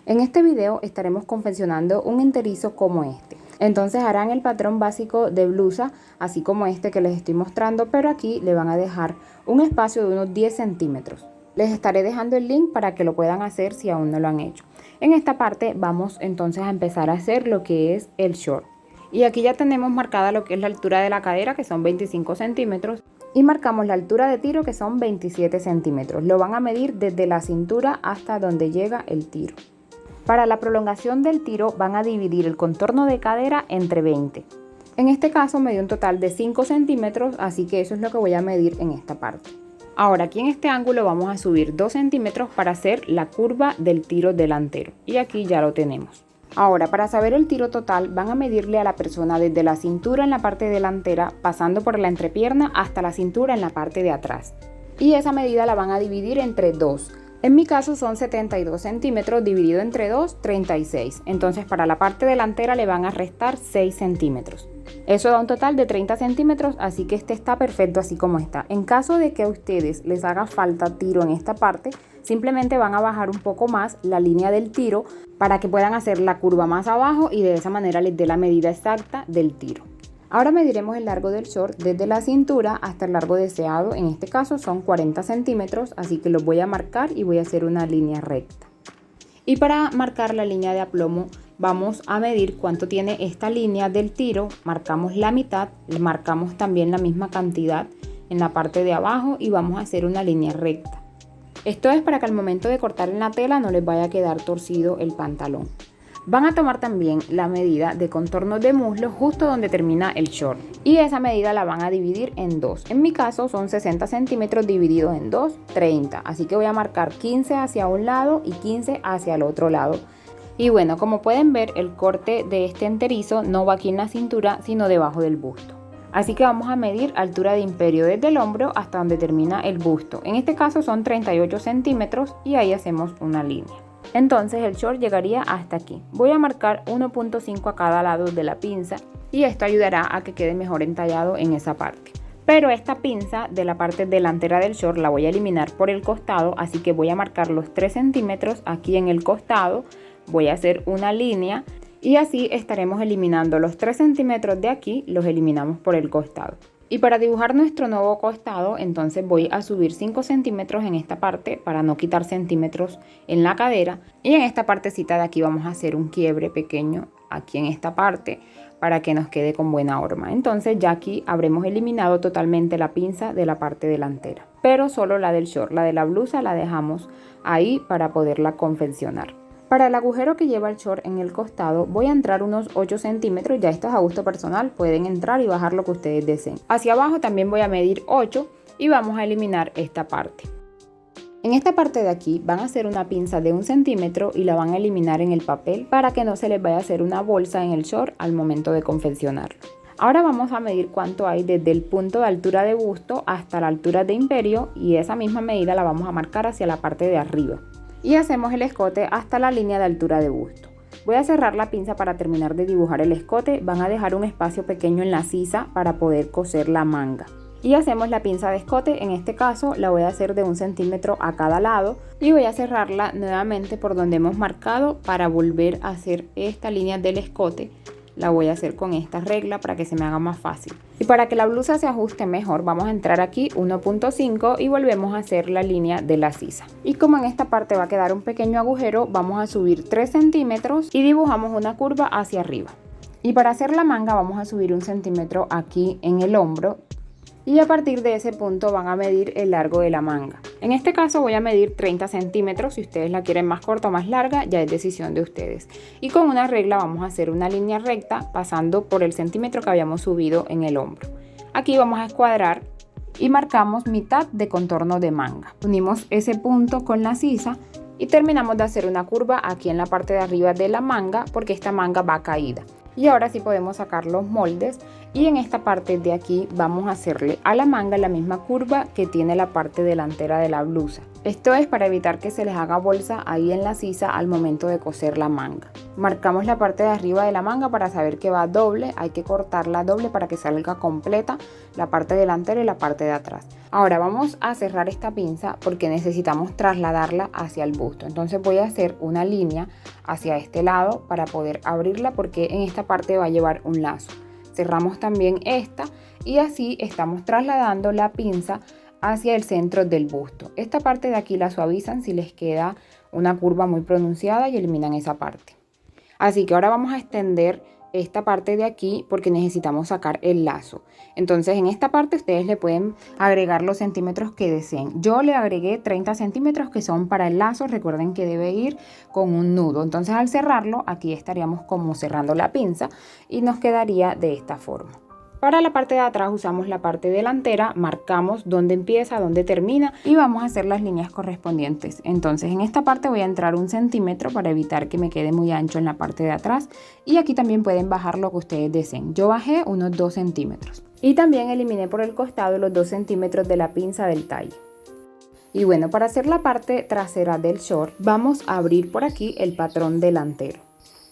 En este video estaremos confeccionando un enterizo como este. Entonces harán el patrón básico de blusa, así como este que les estoy mostrando, pero aquí le van a dejar un espacio de unos 10 centímetros. Les estaré dejando el link para que lo puedan hacer si aún no lo han hecho. En esta parte vamos entonces a empezar a hacer lo que es el short. Y aquí ya tenemos marcada lo que es la altura de la cadera, que son 25 centímetros. Y marcamos la altura de tiro, que son 27 centímetros. Lo van a medir desde la cintura hasta donde llega el tiro. Para la prolongación del tiro van a dividir el contorno de cadera entre 20. En este caso me dio un total de 5 centímetros, así que eso es lo que voy a medir en esta parte. Ahora aquí en este ángulo vamos a subir 2 centímetros para hacer la curva del tiro delantero. Y aquí ya lo tenemos. Ahora, para saber el tiro total, van a medirle a la persona desde la cintura en la parte delantera, pasando por la entrepierna hasta la cintura en la parte de atrás. Y esa medida la van a dividir entre 2. En mi caso son 72 centímetros dividido entre 2, 36. Entonces para la parte delantera le van a restar 6 centímetros. Eso da un total de 30 centímetros, así que este está perfecto así como está. En caso de que a ustedes les haga falta tiro en esta parte, simplemente van a bajar un poco más la línea del tiro para que puedan hacer la curva más abajo y de esa manera les dé la medida exacta del tiro. Ahora mediremos el largo del short desde la cintura hasta el largo deseado. En este caso son 40 centímetros, así que lo voy a marcar y voy a hacer una línea recta. Y para marcar la línea de aplomo vamos a medir cuánto tiene esta línea del tiro. Marcamos la mitad, marcamos también la misma cantidad en la parte de abajo y vamos a hacer una línea recta. Esto es para que al momento de cortar en la tela no les vaya a quedar torcido el pantalón. Van a tomar también la medida de contorno de muslo justo donde termina el short. Y esa medida la van a dividir en 2. En mi caso son 60 centímetros divididos en 2, 30. Así que voy a marcar 15 hacia un lado y 15 hacia el otro lado. Y bueno, como pueden ver, el corte de este enterizo no va aquí en la cintura, sino debajo del busto. Así que vamos a medir altura de imperio desde el hombro hasta donde termina el busto. En este caso son 38 centímetros y ahí hacemos una línea. Entonces el short llegaría hasta aquí. Voy a marcar 1.5 a cada lado de la pinza y esto ayudará a que quede mejor entallado en esa parte. Pero esta pinza de la parte delantera del short la voy a eliminar por el costado, así que voy a marcar los 3 centímetros aquí en el costado. Voy a hacer una línea y así estaremos eliminando los 3 centímetros de aquí, los eliminamos por el costado. Y para dibujar nuestro nuevo costado, entonces voy a subir 5 centímetros en esta parte para no quitar centímetros en la cadera. Y en esta partecita de aquí vamos a hacer un quiebre pequeño aquí en esta parte para que nos quede con buena horma. Entonces ya aquí habremos eliminado totalmente la pinza de la parte delantera. Pero solo la del short, la de la blusa la dejamos ahí para poderla confeccionar. Para el agujero que lleva el short en el costado voy a entrar unos 8 centímetros, ya esto es a gusto personal, pueden entrar y bajar lo que ustedes deseen. Hacia abajo también voy a medir 8 y vamos a eliminar esta parte. En esta parte de aquí van a hacer una pinza de 1 centímetro y la van a eliminar en el papel para que no se les vaya a hacer una bolsa en el short al momento de confeccionarlo. Ahora vamos a medir cuánto hay desde el punto de altura de busto hasta la altura de imperio y esa misma medida la vamos a marcar hacia la parte de arriba. Y hacemos el escote hasta la línea de altura de busto. Voy a cerrar la pinza para terminar de dibujar el escote. Van a dejar un espacio pequeño en la sisa para poder coser la manga. Y hacemos la pinza de escote, en este caso la voy a hacer de 1 centímetro a cada lado. Y voy a cerrarla nuevamente por donde hemos marcado para volver a hacer esta línea del escote. La voy a hacer con esta regla para que se me haga más fácil. Y para que la blusa se ajuste mejor, vamos a entrar aquí 1.5 y volvemos a hacer la línea de la sisa. Y como en esta parte va a quedar un pequeño agujero, vamos a subir 3 centímetros y dibujamos una curva hacia arriba. Y para hacer la manga vamos a subir 1 centímetro aquí en el hombro. Y a partir de ese punto van a medir el largo de la manga. En este caso voy a medir 30 centímetros, si ustedes la quieren más corta o más larga, ya es decisión de ustedes. Y con una regla vamos a hacer una línea recta pasando por el centímetro que habíamos subido en el hombro. Aquí vamos a escuadrar y marcamos mitad de contorno de manga. Unimos ese punto con la sisa y terminamos de hacer una curva aquí en la parte de arriba de la manga porque esta manga va caída. Y ahora sí podemos sacar los moldes y en esta parte de aquí vamos a hacerle a la manga la misma curva que tiene la parte delantera de la blusa. Esto es para evitar que se les haga bolsa ahí en la sisa al momento de coser la manga. Marcamos la parte de arriba de la manga para saber que va doble, hay que cortarla doble para que salga completa la parte delantera y la parte de atrás. Ahora vamos a cerrar esta pinza porque necesitamos trasladarla hacia el busto. Entonces voy a hacer una línea hacia este lado para poder abrirla, porque en esta parte va a llevar un lazo. Cerramos también esta y así estamos trasladando la pinza hacia el centro del busto. Esta parte de aquí la suavizan si les queda una curva muy pronunciada y eliminan esa parte. Así que ahora vamos a extender esta parte de aquí porque necesitamos sacar el lazo. Entonces en esta parte ustedes le pueden agregar los centímetros que deseen. Yo le agregué 30 centímetros que son para el lazo. Recuerden que debe ir con un nudo. Entonces al cerrarlo, aquí estaríamos como cerrando la pinza y nos quedaría de esta forma. Para la parte de atrás usamos la parte delantera, marcamos dónde empieza, dónde termina y vamos a hacer las líneas correspondientes. Entonces en esta parte voy a entrar 1 centímetro para evitar que me quede muy ancho en la parte de atrás, y aquí también pueden bajar lo que ustedes deseen. Yo bajé unos 2 centímetros y también eliminé por el costado los 2 centímetros de la pinza del talle. Y bueno, para hacer la parte trasera del short vamos a abrir por aquí el patrón delantero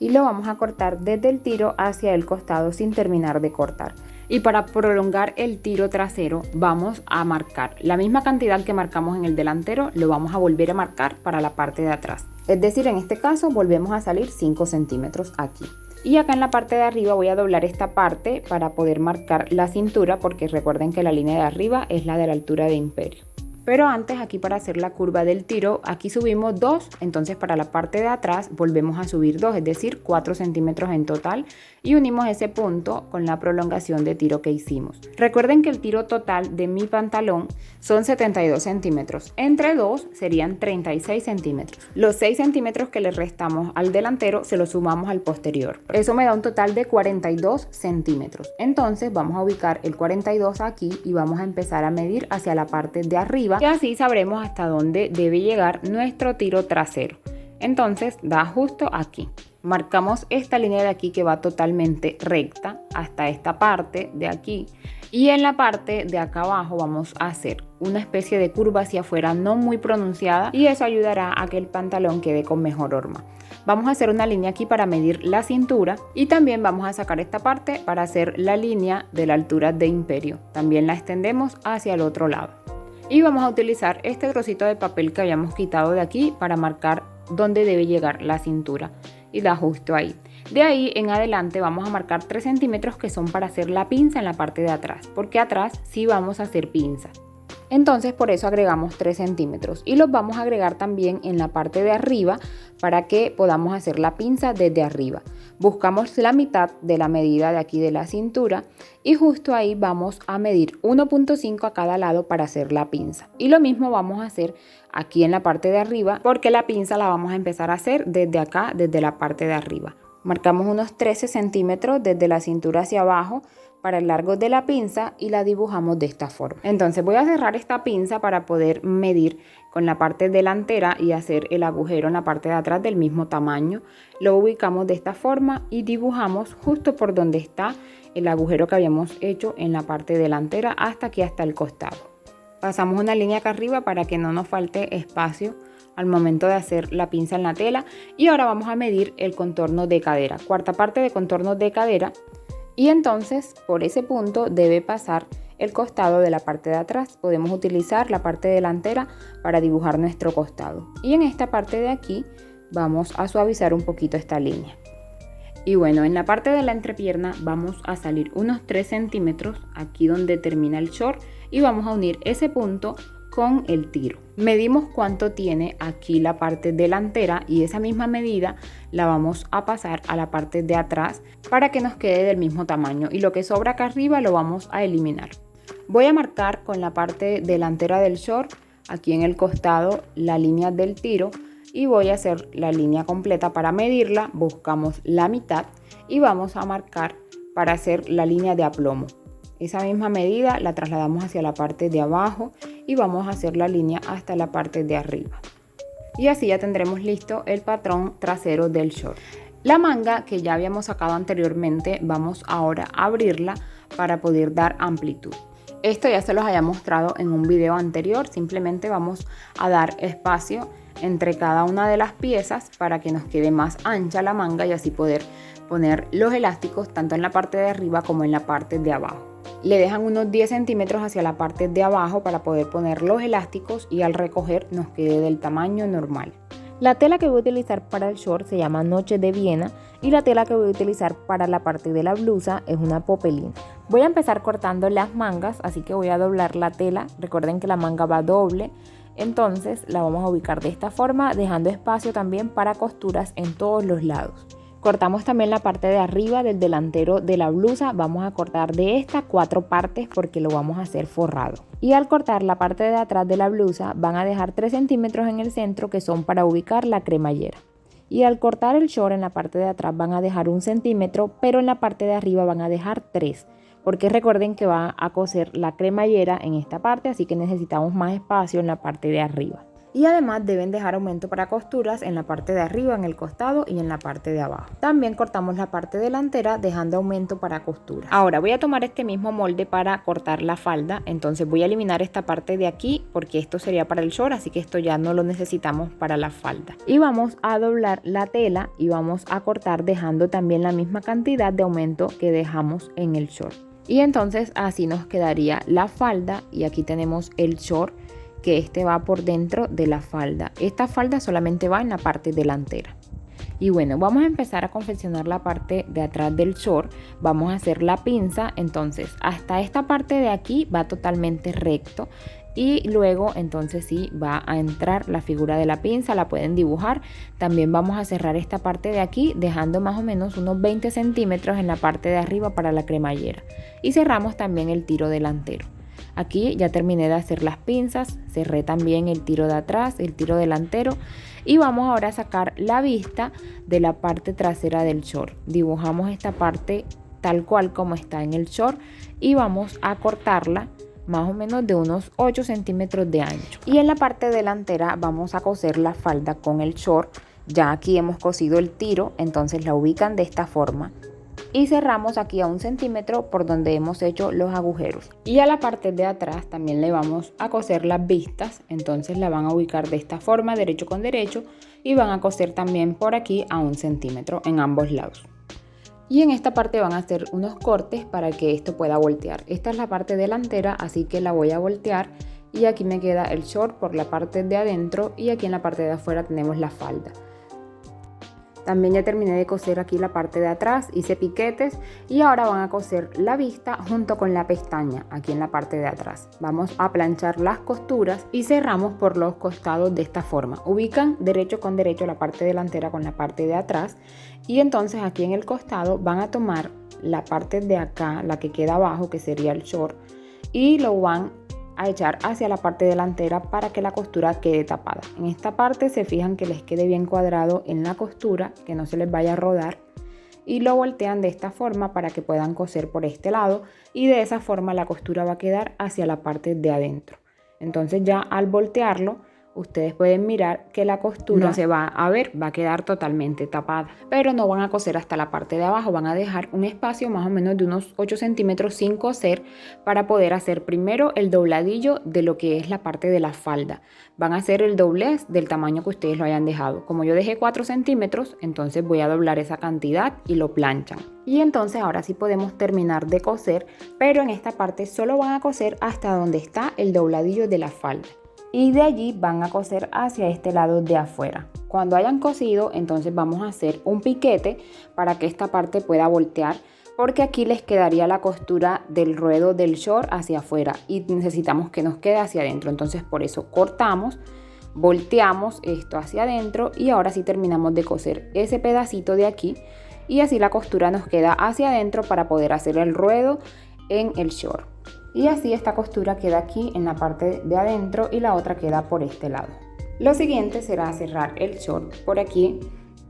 y lo vamos a cortar desde el tiro hacia el costado sin terminar de cortar. Y para prolongar el tiro trasero vamos a marcar la misma cantidad que marcamos en el delantero, lo vamos a volver a marcar para la parte de atrás. Es decir, en este caso volvemos a salir 5 centímetros aquí. Y acá en la parte de arriba voy a doblar esta parte para poder marcar la cintura, porque recuerden que la línea de arriba es la de la altura de imperio. Pero antes, aquí para hacer la curva del tiro, aquí subimos 2, entonces para la parte de atrás volvemos a subir 2, es decir 4 centímetros en total, y unimos ese punto con la prolongación de tiro que hicimos. Recuerden que el tiro total de mi pantalón son 72 centímetros, entre 2 serían 36 centímetros. Los 6 centímetros que le restamos al delantero se los sumamos al posterior. Eso me da un total de 42 centímetros. Entonces vamos a ubicar el 42 aquí y vamos a empezar a medir hacia la parte de arriba, y así sabremos hasta dónde debe llegar nuestro tiro trasero. Entonces da justo aquí. Marcamos esta línea de aquí que va totalmente recta hasta esta parte de aquí, y en la parte de acá abajo vamos a hacer una especie de curva hacia afuera no muy pronunciada, y eso ayudará a que el pantalón quede con mejor horma. Vamos a hacer una línea aquí para medir la cintura, y también vamos a sacar esta parte para hacer la línea de la altura de imperio. También la extendemos hacia el otro lado. Y vamos a utilizar este trocito de papel que habíamos quitado de aquí para marcar dónde debe llegar la cintura, y la ajusto ahí. De ahí en adelante vamos a marcar 3 centímetros que son para hacer la pinza en la parte de atrás, porque atrás sí vamos a hacer pinza. Entonces por eso agregamos 3 centímetros y los vamos a agregar también en la parte de arriba para que podamos hacer la pinza desde arriba. Buscamos la mitad de la medida de aquí de la cintura y justo ahí vamos a medir 1.5 a cada lado para hacer la pinza. Y lo mismo vamos a hacer aquí en la parte de arriba, porque la pinza la vamos a empezar a hacer desde acá, desde la parte de arriba. Marcamos unos 13 centímetros desde la cintura hacia abajo para el largo de la pinza y la dibujamos de esta forma. Entonces voy a cerrar esta pinza para poder medir con la parte delantera y hacer el agujero en la parte de atrás del mismo tamaño. Lo ubicamos de esta forma y dibujamos justo por donde está el agujero que habíamos hecho en la parte delantera hasta aquí, hasta el costado. Pasamos una línea acá arriba para que no nos falte espacio al momento de hacer la pinza en la tela. Y ahora vamos a medir el contorno de cadera, cuarta parte de contorno de cadera. Y entonces por ese punto debe pasar el costado de la parte de atrás. Podemos utilizar la parte delantera para dibujar nuestro costado. Y en esta parte de aquí vamos a suavizar un poquito esta línea. Y bueno, en la parte de la entrepierna vamos a salir unos 3 centímetros aquí donde termina el short y vamos a unir ese punto con el tiro. Medimos cuánto tiene aquí la parte delantera y esa misma medida la vamos a pasar a la parte de atrás para que nos quede del mismo tamaño, y lo que sobra acá arriba lo vamos a eliminar. Voy a marcar con la parte delantera del short aquí en el costado la línea del tiro y voy a hacer la línea completa. Para medirla buscamos la mitad y vamos a marcar para hacer la línea de aplomo. Esa misma medida la trasladamos hacia la parte de abajo y vamos a hacer la línea hasta la parte de arriba. Y así ya tendremos listo el patrón trasero del short. La manga que ya habíamos sacado anteriormente, vamos ahora a abrirla para poder dar amplitud. Esto ya se los había mostrado en un video anterior, simplemente vamos a dar espacio entre cada una de las piezas para que nos quede más ancha la manga y así poder poner los elásticos tanto en la parte de arriba como en la parte de abajo. Le dejan unos 10 centímetros hacia la parte de abajo para poder poner los elásticos y al recoger nos quede del tamaño normal. La tela que voy a utilizar para el short se llama Noche de Viena y la tela que voy a utilizar para la parte de la blusa es una popelina. Voy a empezar cortando las mangas, así que voy a doblar la tela. Recuerden que la manga va doble, entonces la vamos a ubicar de esta forma, dejando espacio también para costuras en todos los lados. Cortamos también la parte de arriba del delantero de la blusa. Vamos a cortar de esta 4 partes porque lo vamos a hacer forrado. Y al cortar la parte de atrás de la blusa van a dejar 3 centímetros en el centro que son para ubicar la cremallera. Y al cortar el short en la parte de atrás van a dejar 1 centímetro, pero en la parte de arriba van a dejar 3. Porque recuerden que va a coser la cremallera en esta parte, así que necesitamos más espacio en la parte de arriba. Y además deben dejar aumento para costuras en la parte de arriba, en el costado y en la parte de abajo. También cortamos la parte delantera dejando aumento para costuras. Ahora voy a tomar este mismo molde para cortar la falda, entonces voy a eliminar esta parte de aquí porque esto sería para el short, así que esto ya no lo necesitamos para la falda. Y vamos a doblar la tela y vamos a cortar dejando también la misma cantidad de aumento que dejamos en el short. Y entonces así nos quedaría la falda y aquí tenemos el short, que este va por dentro de la falda. Esta falda solamente va en la parte delantera. Y bueno, vamos a empezar a confeccionar la parte de atrás del short. Vamos a hacer la pinza, entonces hasta esta parte de aquí va totalmente recto. Y luego entonces sí va a entrar la figura de la pinza, la pueden dibujar. También vamos a cerrar esta parte de aquí dejando más o menos unos 20 centímetros en la parte de arriba para la cremallera. Y cerramos también el tiro delantero. Aquí ya terminé de hacer las pinzas, cerré también el tiro de atrás, el tiro delantero y vamos ahora a sacar la vista de la parte trasera del short. Dibujamos esta parte tal cual como está en el short y vamos a cortarla más o menos de unos 8 centímetros de ancho. Y en la parte delantera vamos a coser la falda con el short. Ya aquí hemos cosido el tiro, entonces la ubican de esta forma. Y cerramos aquí a 1 centímetro por donde hemos hecho los agujeros. Y a la parte de atrás también le vamos a coser las vistas, entonces la van a ubicar de esta forma, derecho con derecho, y van a coser también por aquí a 1 centímetro en ambos lados. Y en esta parte van a hacer unos cortes para que esto pueda voltear. Esta es la parte delantera, así que la voy a voltear y aquí me queda el short por la parte de adentro y aquí en la parte de afuera tenemos la falda. También ya terminé de coser aquí la parte de atrás, hice piquetes y ahora van a coser la vista junto con la pestaña aquí en la parte de atrás. Vamos a planchar las costuras y cerramos por los costados de esta forma. Ubican derecho con derecho la parte delantera con la parte de atrás y entonces aquí en el costado van a tomar la parte de acá, la que queda abajo que sería el short y lo van a echar hacia la parte delantera para que la costura quede tapada. En esta parte se fijan que les quede bien cuadrado en la costura, que no se les vaya a rodar y lo voltean de esta forma para que puedan coser por este lado y de esa forma la costura va a quedar hacia la parte de adentro. Entonces ya al voltearlo ustedes pueden mirar que la costura no se va a ver, va a quedar totalmente tapada. Pero no van a coser hasta la parte de abajo, van a dejar un espacio más o menos de unos 8 centímetros sin coser para poder hacer primero el dobladillo de lo que es la parte de la falda. Van a hacer el doblez del tamaño que ustedes lo hayan dejado. Como yo dejé 4 centímetros, entonces voy a doblar esa cantidad y lo planchan. Y entonces ahora sí podemos terminar de coser, pero en esta parte solo van a coser hasta donde está el dobladillo de la falda. Y de allí van a coser hacia este lado de afuera. Cuando hayan cosido, entonces vamos a hacer un piquete para que esta parte pueda voltear, porque aquí les quedaría la costura del ruedo del short hacia afuera y necesitamos que nos quede hacia adentro. Entonces por eso cortamos, volteamos esto hacia adentro y ahora sí terminamos de coser ese pedacito de aquí y así la costura nos queda hacia adentro para poder hacer el ruedo en el short. Y así esta costura queda aquí en la parte de adentro y la otra queda por este lado. Lo siguiente será cerrar el short por aquí,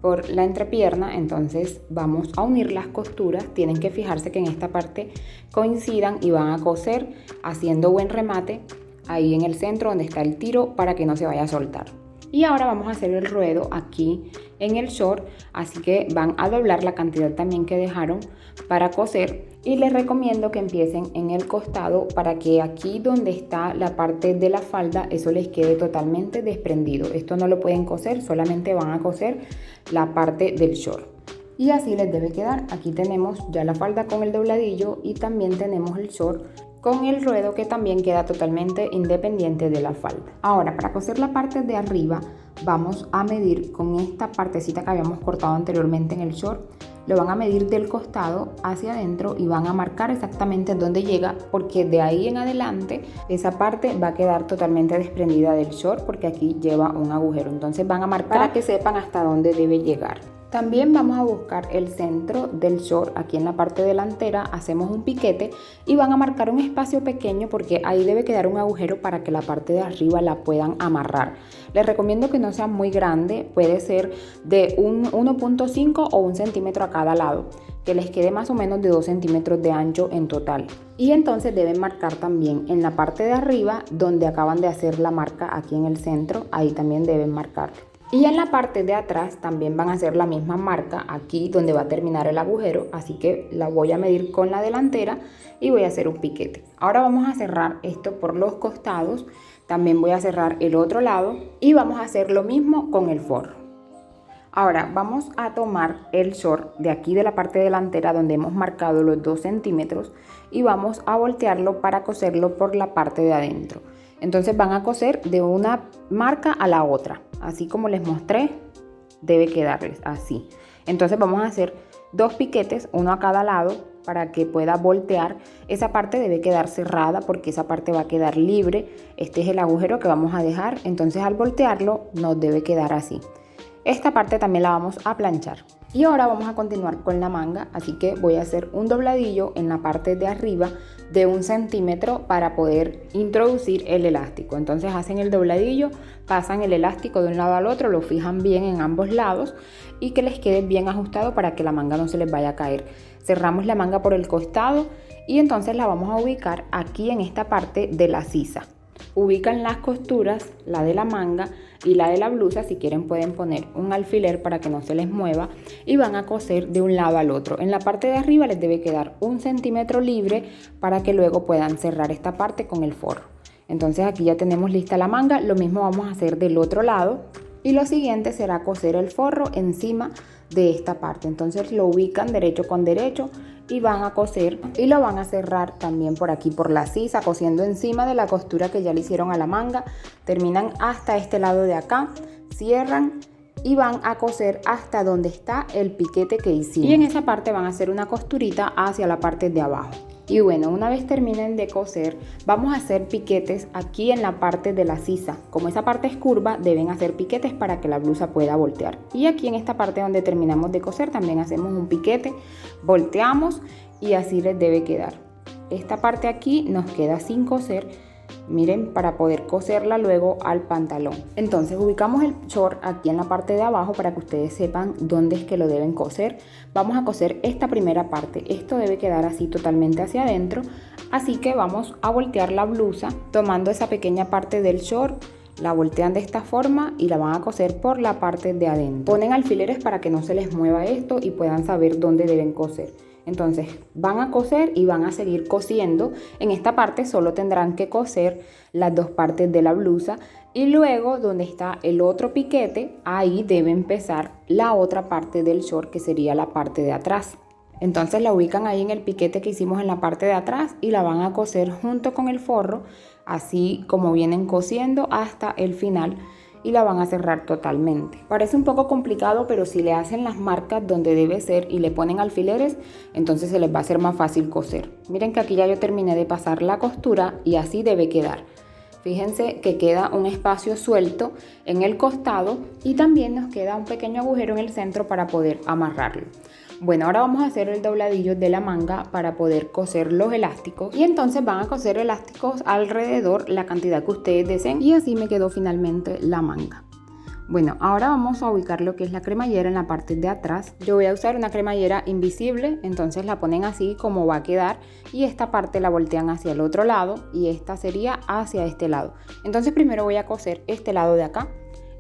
por la entrepierna. Entonces vamos a unir las costuras. Tienen que fijarse que en esta parte coincidan y van a coser haciendo buen remate ahí en el centro donde está el tiro para que no se vaya a soltar. Y ahora vamos a hacer el ruedo aquí en el short, así que van a doblar la cantidad también que dejaron para coser y les recomiendo que empiecen en el costado para que aquí donde está la parte de la falda eso les quede totalmente desprendido. Esto no lo pueden coser, solamente van a coser la parte del short. Y así les debe quedar. Aquí tenemos ya la falda con el dobladillo y también tenemos el short con el ruedo, que también queda totalmente independiente de la falda. Ahora, para coser la parte de arriba, vamos a medir con esta partecita que habíamos cortado anteriormente en el short. Lo van a medir del costado hacia adentro y van a marcar exactamente dónde llega, porque de ahí en adelante esa parte va a quedar totalmente desprendida del short, porque aquí lleva un agujero. Entonces van a marcar para que sepan hasta dónde debe llegar. También vamos a buscar el centro del short. Aquí en la parte delantera hacemos un piquete y van a marcar un espacio pequeño, porque ahí debe quedar un agujero para que la parte de arriba la puedan amarrar. Les recomiendo que no sea muy grande, puede ser de un 1.5 o 1 centímetro a cada lado, que les quede más o menos de 2 centímetros de ancho en total. Y entonces deben marcar también en la parte de arriba donde acaban de hacer la marca, aquí en el centro, ahí también deben marcar. Y en la parte de atrás también van a hacer la misma marca, aquí donde va a terminar el agujero, así que la voy a medir con la delantera y voy a hacer un piquete. Ahora vamos a cerrar esto por los costados, también voy a cerrar el otro lado y vamos a hacer lo mismo con el forro. Ahora vamos a tomar el short de aquí de la parte delantera donde hemos marcado los 2 centímetros y vamos a voltearlo para coserlo por la parte de adentro. Entonces van a coser de una marca a la otra, así como les mostré, debe quedarles así. Entonces vamos a hacer 2 piquetes, uno a cada lado, para que pueda voltear. Esa parte debe quedar cerrada porque esa parte va a quedar libre. Este es el agujero que vamos a dejar, entonces al voltearlo nos debe quedar así. Esta parte también la vamos a planchar. Y ahora vamos a continuar con la manga, así que voy a hacer un dobladillo en la parte de arriba de 1 centímetro para poder introducir el elástico. Entonces hacen el dobladillo, pasan el elástico de un lado al otro, lo fijan bien en ambos lados y que les quede bien ajustado para que la manga no se les vaya a caer. Cerramos la manga por el costado y entonces la vamos a ubicar aquí en esta parte de la sisa. Ubican las costuras, la de la manga y la de la blusa. Si quieren pueden poner un alfiler para que no se les mueva y van a coser de un lado al otro. En la parte de arriba les debe quedar 1 centímetro libre para que luego puedan cerrar esta parte con el forro. Entonces aquí ya tenemos lista la manga, lo mismo vamos a hacer del otro lado y lo siguiente será coser el forro encima de esta parte. Entonces lo ubican derecho con derecho y van a coser y lo van a cerrar también por aquí por la sisa, cosiendo encima de la costura que ya le hicieron a la manga. Terminan hasta este lado de acá, cierran y van a coser hasta donde está el piquete que hicimos. Y en esa parte van a hacer una costurita hacia la parte de abajo. Y bueno, una vez terminen de coser, vamos a hacer piquetes aquí en la parte de la sisa. Como esa parte es curva, deben hacer piquetes para que la blusa pueda voltear. Y aquí en esta parte donde terminamos de coser, también hacemos un piquete, volteamos y así les debe quedar. Esta parte aquí nos queda sin coser, miren, para poder coserla luego al pantalón. Entonces ubicamos el short aquí en la parte de abajo para que ustedes sepan dónde es que lo deben coser. Vamos a coser esta primera parte, esto debe quedar así totalmente hacia adentro, así que vamos a voltear la blusa tomando esa pequeña parte del short. La voltean de esta forma y la van a coser por la parte de adentro. Ponen alfileres para que no se les mueva esto y puedan saber dónde deben coser. Entonces van a coser y van a seguir cosiendo. En esta parte solo tendrán que coser las 2 partes de la blusa y luego donde está el otro piquete, ahí debe empezar la otra parte del short, que sería la parte de atrás. Entonces la ubican ahí en el piquete que hicimos en la parte de atrás y la van a coser junto con el forro, así como vienen cosiendo hasta el final, y la van a cerrar totalmente. Parece un poco complicado, pero si le hacen las marcas donde debe ser y le ponen alfileres, entonces se les va a hacer más fácil coser. Miren que aquí ya yo terminé de pasar la costura y así debe quedar. Fíjense que queda un espacio suelto en el costado y también nos queda un pequeño agujero en el centro para poder amarrarlo. Bueno, ahora vamos a hacer el dobladillo de la manga para poder coser los elásticos y entonces van a coser elásticos alrededor la cantidad que ustedes deseen y así me quedó finalmente la manga. Bueno, ahora vamos a ubicar lo que es la cremallera en la parte de atrás. Yo voy a usar una cremallera invisible, entonces la ponen así como va a quedar y esta parte la voltean hacia el otro lado y esta sería hacia este lado. Entonces primero voy a coser este lado de acá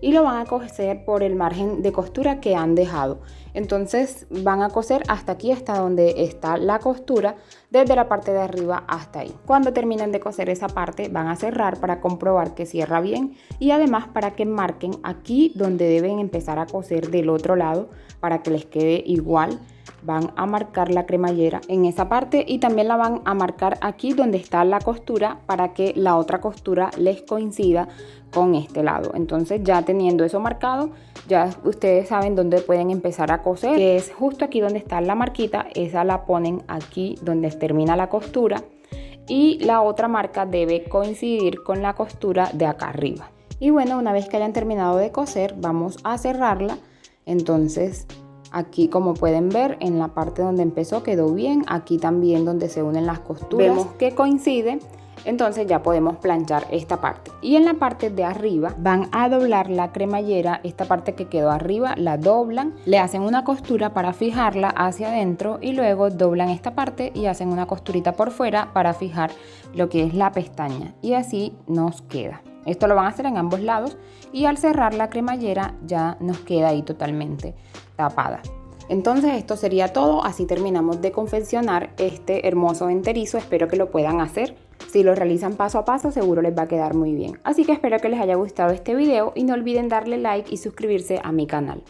y lo van a coser por el margen de costura que han dejado. Entonces van a coser hasta aquí, hasta donde está la costura desde la parte de arriba hasta ahí. Cuando terminen de coser esa parte van a cerrar para comprobar que cierra bien y además para que marquen aquí donde deben empezar a coser del otro lado para que les quede igual. Van a marcar la cremallera en esa parte y también la van a marcar aquí donde está la costura para que la otra costura les coincida con este lado. Entonces ya teniendo eso marcado, ya ustedes saben dónde pueden empezar a coser, que es justo aquí donde está la marquita. Esa la ponen aquí donde termina la costura y la otra marca debe coincidir con la costura de acá arriba. Y bueno, una vez que hayan terminado de coser, vamos a cerrarla. Entonces aquí, como pueden ver, en la parte donde empezó quedó bien. Aquí también donde se unen las costuras vemos que coincide. Entonces ya podemos planchar esta parte. Y en la parte de arriba van a doblar la cremallera. Esta parte que quedó arriba la doblan, le hacen una costura para fijarla hacia adentro y luego doblan esta parte y hacen una costurita por fuera para fijar lo que es la pestaña. Y así nos queda. Esto lo van a hacer en ambos lados y al cerrar la cremallera ya nos queda ahí totalmente tapada. Entonces esto sería todo. Así terminamos de confeccionar este hermoso enterizo. Espero que lo puedan hacer. Si lo realizan paso a paso seguro les va a quedar muy bien. Así que espero que les haya gustado este video y no olviden darle like y suscribirse a mi canal.